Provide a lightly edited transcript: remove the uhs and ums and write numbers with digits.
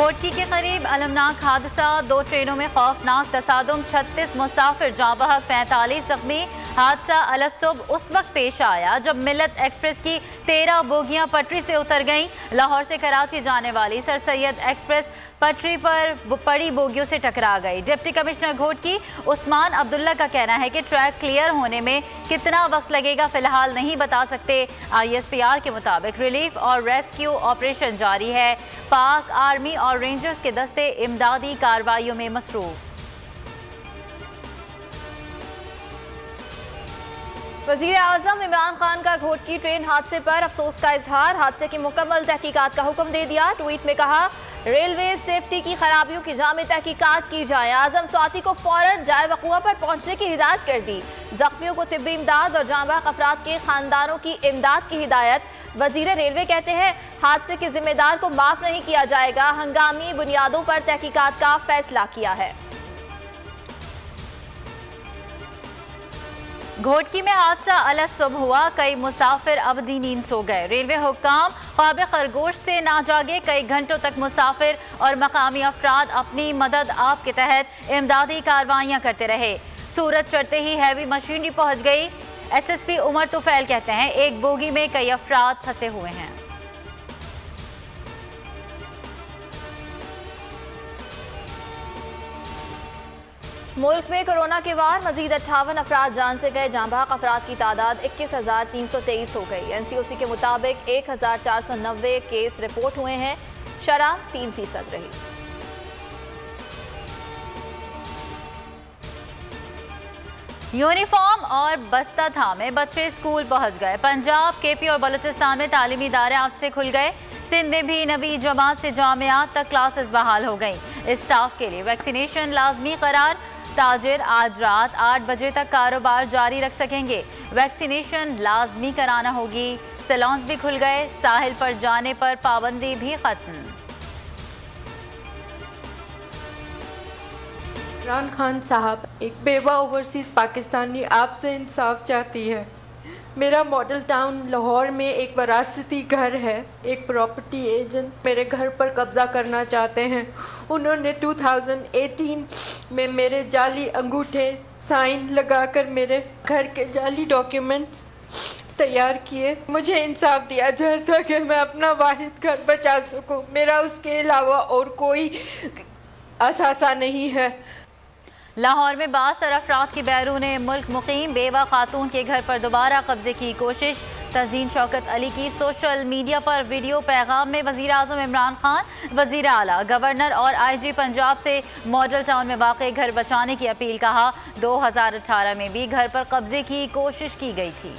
घोटकी के करीब अलमनाक हादसा, 2 ट्रेनों में खौफनाक तसादुम, 36 मुसाफिर जाँ बहक, 45 जख्मी। हादसा अलसुब उस वक्त पेश आया जब मिल्लत एक्सप्रेस की 13 बोगियां पटरी से उतर गईं। लाहौर से कराची जाने वाली सर सैयद एक्सप्रेस पटरी पर पड़ी बोगियों से टकरा गई। डिप्टी कमिश्नर घोटकी उस्मान अब्दुल्ला का कहना है कि ट्रैक क्लियर होने में कितना वक्त लगेगा फिलहाल नहीं बता सकते। ISPR के मुताबिक रिलीफ और रेस्क्यू ऑपरेशन जारी है। पाक आर्मी और रेंजर्स के दस्ते इमदादी कार्रवाइयों में मसरूफ। वज़ीर आज़म इमरान खान का घोटकी ट्रेन हादसे पर अफसोस का इजहार, हादसे की मुकम्मल तहकीकात का हुक्म दे दिया। ट्वीट में कहा, रेलवे सेफ्टी की खराबियों की जामे तहकीकात की जाए। आजम स्वाति को फौरन जाए वक़ुआ पर पहुंचने की हिदायत कर दी। जख्मियों को तिब्बी इमदाद और जाँ बहक अफराद के खानदानों की इमदाद की हिदायत। वज़ीर रेलवे कहते हैं, हादसे के जिम्मेदार को माफ नहीं किया जाएगा। हंगामी बुनियादों पर तहकीकात का फैसला किया है। घोटकी में हादसा अलसुब हुआ, कई मुसाफिर अबदी नींद सो गए। रेलवे हुक्काम ख्वाब खरगोश से ना जागे, कई घंटों तक मुसाफिर और मकामी अफराद अपनी मदद आप के तहत इमदादी कार्रवाइयाँ करते रहे। सूरज चढ़ते ही हैवी मशीनरी पहुँच गई। SSP उमर तुफैल कहते हैं, एक बोगी में कई अफराद फंसे हुए हैं। मुल्क में कोरोना के वार, मजीद 58 अफराद जान से गए। जाँ बहक अफराद की तादाद 21,323 हो गई। NCOC के मुताबिक 1,490 केस रिपोर्ट हुए हैं। शरह 3% रही। यूनिफॉर्म और बस्ता थामे बच्चे स्कूल पहुंच गए। पंजाब, KP और बलूचिस्तान में तालीमी इदारे आज से खुल गए। सिंध में भी नवी जमात से जामियात तक क्लासेस बहाल हो गई। स्टाफ के लिए वैक्सीनेशन लाजमी करार। ताजिर आज रात 8 बजे तक कारोबार जारी रख सकेंगे। वैक्सीनेशन लाजमी कराना होगी। सैलून्स भी खुल गए। साहिल पर जाने पर पाबंदी भी खत्म। इमरान खान साहब, एक बेवा ओवरसीज़ पाकिस्तानी आपसे इंसाफ चाहती है। मेरा मॉडल टाउन लाहौर में एक वरासती घर है। एक प्रॉपर्टी एजेंट मेरे घर पर कब्ज़ा करना चाहते हैं। उन्होंने 2018 में मेरे जाली अंगूठे साइन लगाकर मेरे घर के जाली डॉक्यूमेंट्स तैयार किए। मुझे इंसाफ दिया जाए ताकि मैं अपना वाहिद घर बचा सकूं। मेरा उसके अलावा और कोई असासा नहीं है। लाहौर में 62 अफराद की बैरून मुल्क मुकीम बेवा खातून के घर पर दोबारा कब्जे की कोशिश। तज़ीन शौकत अली की सोशल मीडिया पर वीडियो पैगाम में वज़ीर आज़म इमरान खान, वज़ीर आला, गवर्नर और IG पंजाब से मॉडल टाउन में वाक़े घर बचाने की अपील। कहा, 2018 में भी घर पर कब्जे की कोशिश की गई थी।